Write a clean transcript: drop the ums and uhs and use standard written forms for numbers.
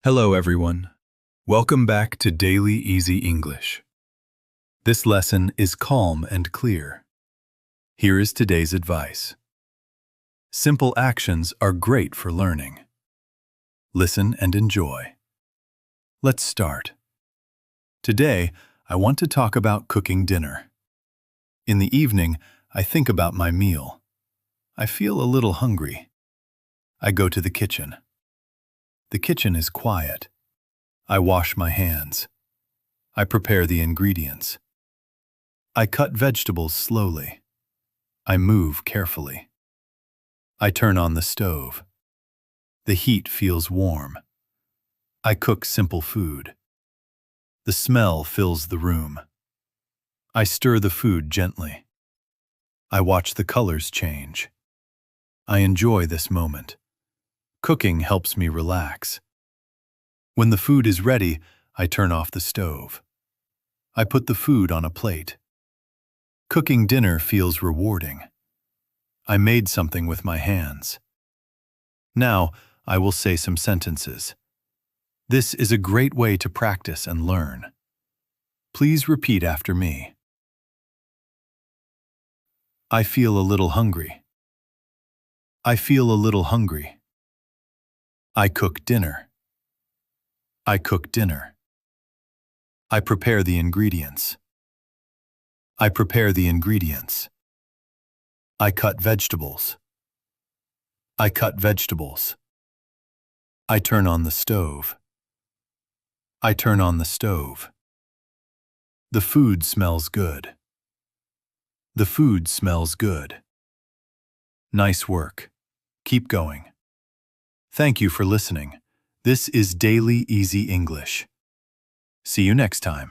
Hello, everyone. Welcome back to Daily Easy English. This lesson is calm and clear. Here is today's advice. Simple actions are great for learning. Listen and enjoy. Let's start. Today, I want to talk about cooking dinner. In the evening, I think about my meal. I feel a little hungry. I go to the kitchen. The kitchen is quiet. I wash my hands. I prepare the ingredients. I cut vegetables slowly. I move carefully. I turn on the stove. The heat feels warm. I cook simple food. The smell fills the room. I stir the food gently. I watch the colors change. I enjoy this moment. Cooking helps me relax. When the food is ready, I turn off the stove. I put the food on a plate. Cooking dinner feels rewarding. I made something with my hands. Now, I will say some sentences. This is a great way to practice and learn. Please repeat after me. I feel a little hungry. I feel a little hungry. I cook dinner. I cook dinner. I prepare the ingredients. I prepare the ingredients. I cut vegetables. I cut vegetables. I turn on the stove. I turn on the stove. The food smells good. The food smells good. Nice work. Keep going. Thank you for listening. This is Daily Easy English. See you next time.